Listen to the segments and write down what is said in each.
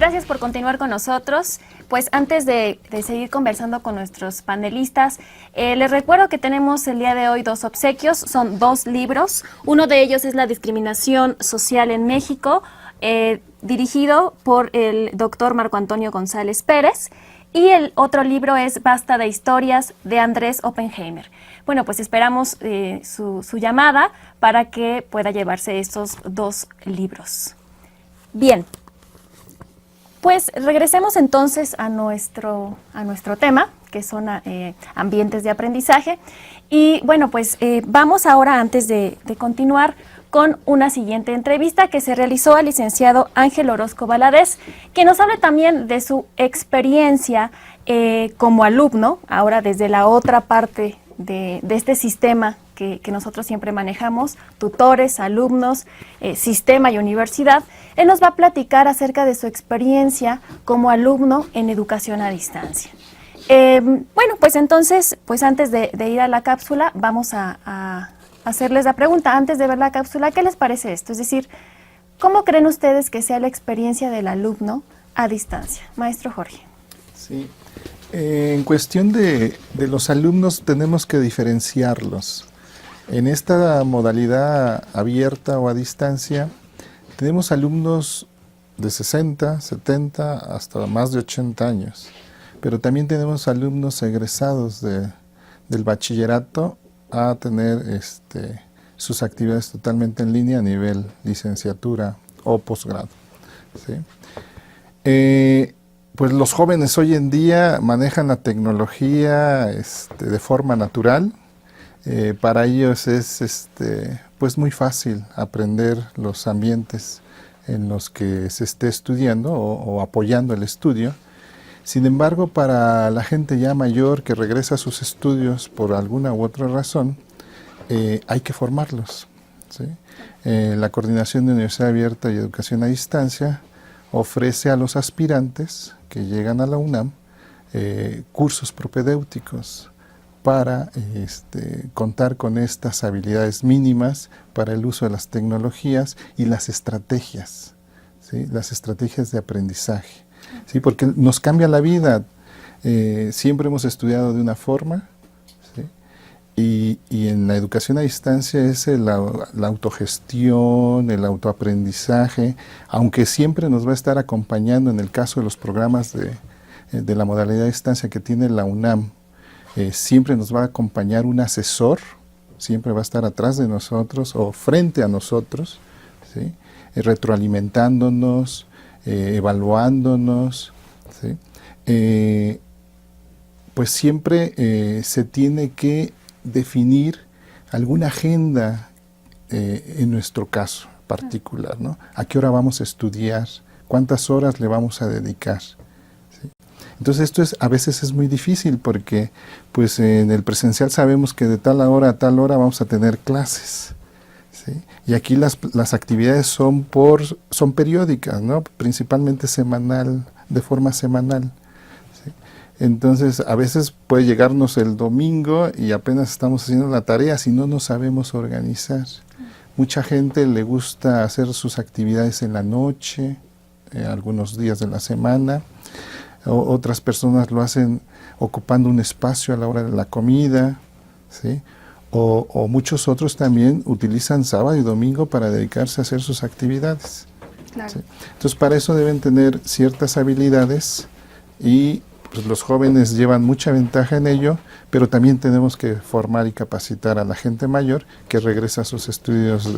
gracias por continuar con nosotros. Pues antes de seguir conversando con nuestros panelistas, les recuerdo que tenemos el día de hoy 2 obsequios, son 2 libros. Uno de ellos es La discriminación social en México, dirigido por el doctor Marco Antonio González Pérez. Y el otro libro es Basta de historias, de Andrés Oppenheimer. Bueno, pues esperamos su llamada para que pueda llevarse estos 2 libros. Bien, pues regresemos entonces a nuestro tema, que son ambientes de aprendizaje. Y bueno, pues vamos ahora, antes de continuar, con una siguiente entrevista que se realizó al licenciado Ángel Orozco Valadez, que nos habla también de su experiencia como alumno, ahora desde la otra parte de este sistema que nosotros siempre manejamos, tutores, alumnos, sistema y universidad. Él nos va a platicar acerca de su experiencia como alumno en educación a distancia. Bueno, pues entonces, pues antes de ir a la cápsula, vamos a hacerles la pregunta, antes de ver la cápsula, ¿qué les parece esto? Es decir, ¿cómo creen ustedes que sea la experiencia del alumno a distancia? Maestro Jorge. Sí, en cuestión de los alumnos tenemos que diferenciarlos. En esta modalidad abierta o a distancia, tenemos alumnos de 60, 70, hasta más de 80 años, pero también tenemos alumnos egresados del bachillerato a tener sus actividades totalmente en línea a nivel licenciatura o posgrado. ¿Sí? Pues los jóvenes hoy en día manejan la tecnología de forma natural. Para ellos es pues muy fácil aprender los ambientes en los que se esté estudiando o apoyando el estudio. Sin embargo, para la gente ya mayor que regresa a sus estudios por alguna u otra razón, hay que formarlos, ¿sí? La Coordinación de Universidad Abierta y Educación a Distancia ofrece a los aspirantes que llegan a la UNAM cursos propedéuticos para contar con estas habilidades mínimas para el uso de las tecnologías y las estrategias, ¿sí? Las estrategias de aprendizaje. Sí, porque nos cambia la vida. Siempre hemos estudiado de una forma, ¿sí? y en la educación a distancia es la autogestión, el autoaprendizaje, aunque siempre nos va a estar acompañando en el caso de los programas de la modalidad a distancia que tiene la UNAM, siempre nos va a acompañar un asesor, siempre va a estar atrás de nosotros o frente a nosotros, ¿sí? Retroalimentándonos, evaluándonos, ¿sí? Pues siempre se tiene que definir alguna agenda en nuestro caso particular, ¿no? ¿A qué hora vamos a estudiar? ¿Cuántas horas le vamos a dedicar? ¿Sí? Entonces esto a veces es muy difícil porque pues en el presencial sabemos que de tal hora a tal hora vamos a tener clases, ¿sí? Y aquí las actividades son periódicas, ¿no? Principalmente de forma semanal, ¿sí? Entonces a veces puede llegarnos el domingo y apenas estamos haciendo la tarea si no nos sabemos organizar. Mucha gente le gusta hacer sus actividades en la noche, algunos días de la semana. Otras personas lo hacen ocupando un espacio a la hora de la comida, ¿sí? O muchos otros también utilizan sábado y domingo para dedicarse a hacer sus actividades. Claro. ¿Sí? Entonces para eso deben tener ciertas habilidades y pues, los jóvenes llevan mucha ventaja en ello, pero también tenemos que formar y capacitar a la gente mayor que regresa a sus estudios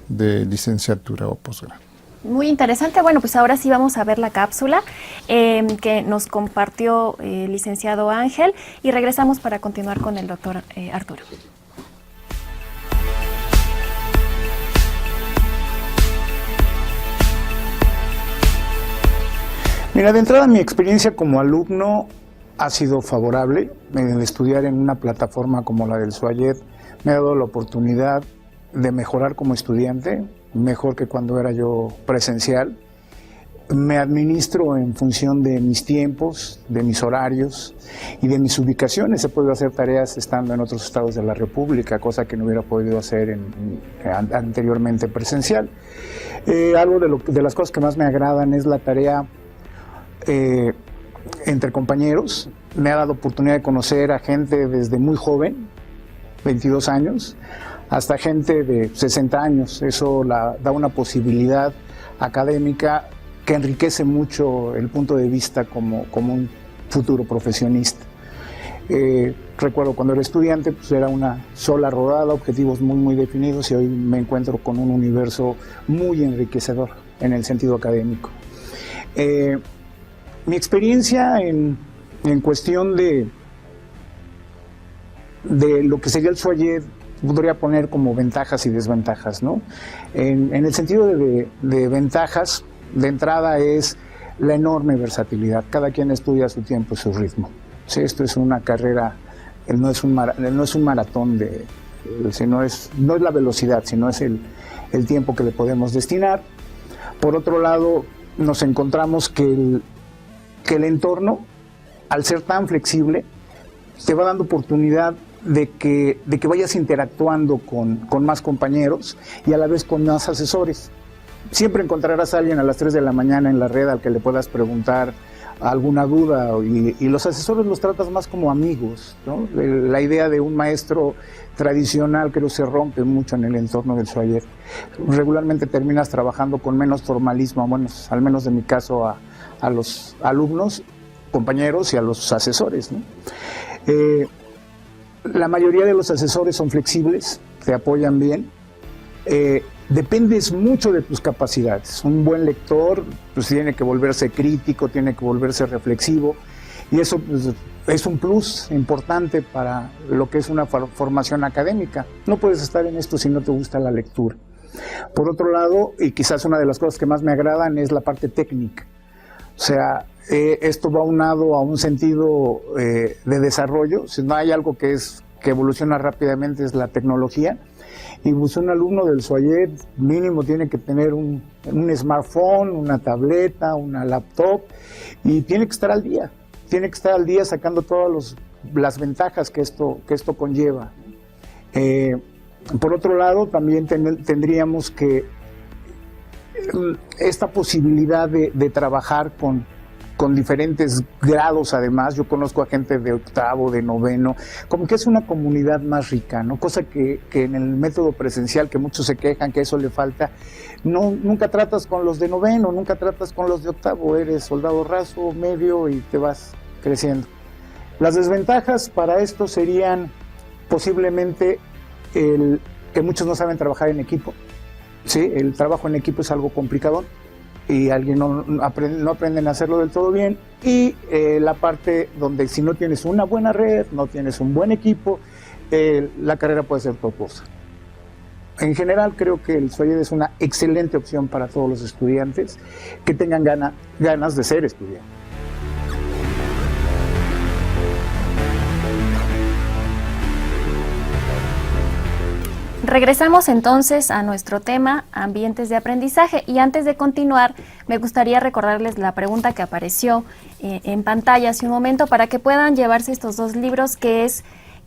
de licenciatura o posgrado. Muy interesante. Bueno, pues ahora sí vamos a ver la cápsula que nos compartió el licenciado Ángel y regresamos para continuar con el doctor Arturo. Mira, de entrada mi experiencia como alumno ha sido favorable. El estudiar en una plataforma como la del SUAYED me ha dado la oportunidad de mejorar como estudiante, mejor que cuando era yo presencial. Me administro en función de mis tiempos, de mis horarios y de mis ubicaciones. He podido hacer tareas estando en otros estados de la República, cosa que no hubiera podido hacer anteriormente presencial. Algo de las cosas que más me agradan es la tarea entre compañeros, me ha dado oportunidad de conocer a gente desde muy joven, 22 años, hasta gente de 60 años. Eso da una posibilidad académica que enriquece mucho el punto de vista como un futuro profesionista. Recuerdo cuando era estudiante, pues era una sola rodada, objetivos muy definidos, y hoy me encuentro con un universo muy enriquecedor en el sentido académico. Mi experiencia en cuestión de lo que sería el SUAYED podría poner como ventajas y desventajas, ¿no? En el sentido de ventajas, de entrada es la enorme versatilidad. Cada quien estudia a su tiempo y su ritmo. Sí, esto es una carrera, no es un maratón, no es la velocidad, sino es el tiempo que le podemos destinar. Por otro lado, nos encontramos que el entorno, al ser tan flexible, te va dando oportunidad de que vayas interactuando con más compañeros y a la vez con más asesores. Siempre encontrarás a alguien a las 3 de la mañana en la red al que le puedas preguntar alguna duda, y los asesores los tratas más como amigos, ¿no? La idea de un maestro tradicional creo se rompe mucho en el entorno del SUAYED. Regularmente terminas trabajando con menos formalismo, bueno, al menos en mi caso a los alumnos, compañeros y a los asesores, ¿no? La mayoría de los asesores son flexibles, te apoyan bien. Dependes mucho de tus capacidades. Un buen lector pues tiene que volverse crítico, tiene que volverse reflexivo, y eso pues, es un plus importante para lo que es una formación académica. No puedes estar en esto si no te gusta la lectura. Por otro lado, y quizás una de las cosas que más me agradan, es la parte técnica. O sea, esto va aunado a un sentido de desarrollo. Si no hay algo que evoluciona rápidamente, es la tecnología. Y pues un alumno del SUAYED mínimo tiene que tener un smartphone, una tableta, una laptop, y tiene que estar al día. Tiene que estar al día sacando todas las ventajas que esto conlleva. Por otro lado, también tendríamos que esta posibilidad de trabajar con diferentes grados. Además, yo conozco a gente de octavo, de noveno, como que es una comunidad más rica, ¿no? Cosa que en el método presencial, que muchos se quejan que eso le falta, nunca tratas con los de noveno, nunca tratas con los de octavo, eres soldado raso, medio, y te vas creciendo. Las desventajas para esto serían posiblemente que muchos no saben trabajar en equipo. Sí, el trabajo en equipo es algo complicado, y alguien no aprenden a hacerlo del todo bien, y la parte donde si no tienes una buena red, no tienes un buen equipo, la carrera puede ser tortuosa. En general creo que el SUAYED es una excelente opción para todos los estudiantes que tengan ganas de ser estudiantes. Regresamos entonces a nuestro tema, ambientes de aprendizaje, y antes de continuar me gustaría recordarles la pregunta que apareció en pantalla hace un momento para que puedan llevarse estos dos libros, que es: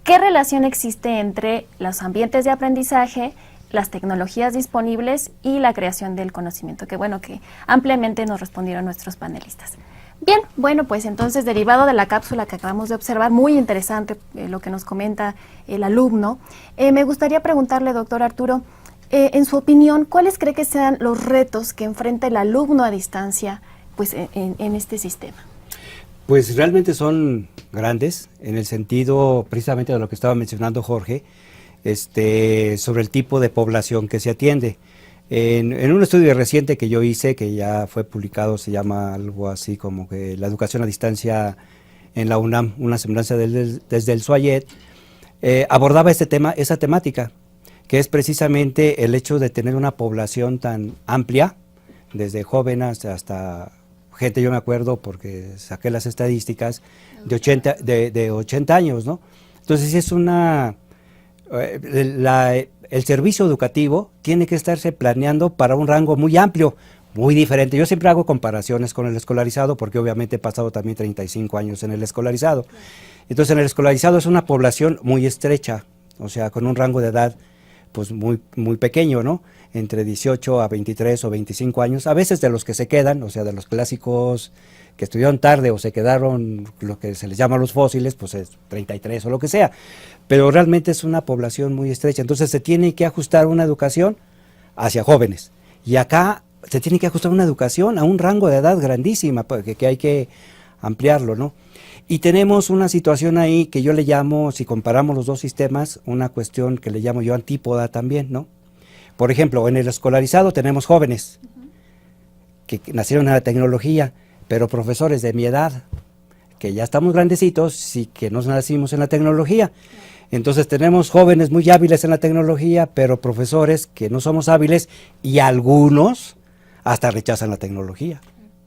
¿qué relación existe entre los ambientes de aprendizaje, las tecnologías disponibles y la creación del conocimiento? Que bueno, que ampliamente nos respondieron nuestros panelistas. Bien, bueno, pues entonces, derivado de la cápsula que acabamos de observar, muy interesante lo que nos comenta el alumno, me gustaría preguntarle, doctor Arturo, en su opinión, ¿cuáles cree que sean los retos que enfrenta el alumno a distancia pues, en este sistema? Pues realmente son grandes, en el sentido precisamente de lo que estaba mencionando Jorge, sobre el tipo de población que se atiende. En un estudio reciente que yo hice, que ya fue publicado, se llama algo así como que la educación a distancia en la UNAM, una semblanza desde el SUAYED, abordaba esa temática, que es precisamente el hecho de tener una población tan amplia, desde jóvenes hasta gente, yo me acuerdo porque saqué las estadísticas, de 80 años, ¿no? Entonces es el servicio educativo tiene que estarse planeando para un rango muy amplio, muy diferente. Yo siempre hago comparaciones con el escolarizado, porque obviamente he pasado también 35 años en el escolarizado. Entonces, en el escolarizado es una población muy estrecha, o sea, con un rango de edad pues muy pequeño, ¿no? entre 18 a 23 o 25 años, a veces de los que se quedan, o sea, de los clásicos que estudiaron tarde o se quedaron, lo que se les llama los fósiles, pues es 33 o lo que sea, pero realmente es una población muy estrecha, entonces se tiene que ajustar una educación hacia jóvenes, y acá se tiene que ajustar una educación a un rango de edad grandísima, que hay que ampliarlo, ¿no? Y tenemos una situación ahí que yo le llamo, si comparamos los dos sistemas, una cuestión que le llamo yo antípoda también, ¿no? Por ejemplo, en el escolarizado tenemos jóvenes que nacieron en la tecnología, pero profesores de mi edad, que ya estamos grandecitos y que no nacimos en la tecnología. Entonces tenemos jóvenes muy hábiles en la tecnología, pero profesores que no somos hábiles y algunos hasta rechazan la tecnología,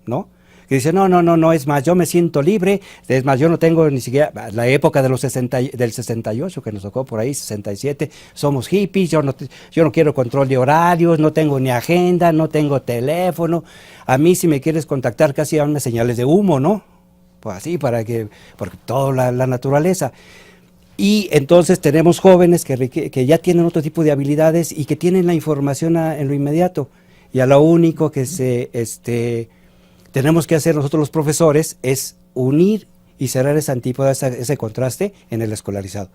¿no? Que dicen, no, es más, yo me siento libre, es más, yo no tengo ni siquiera, la época de los del 68, que nos tocó por ahí, 67, somos hippies, yo no quiero control de horarios, no tengo ni agenda, no tengo teléfono, a mí si me quieres contactar casi dame señales de humo, ¿no? Pues así, porque toda la naturaleza. Y entonces tenemos jóvenes que ya tienen otro tipo de habilidades y que tienen la información en lo inmediato, y a lo único que tenemos que hacer nosotros los profesores es unir y cerrar esa antípoda, ese contraste en el escolarizado.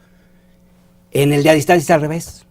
En el de a distancia es al revés.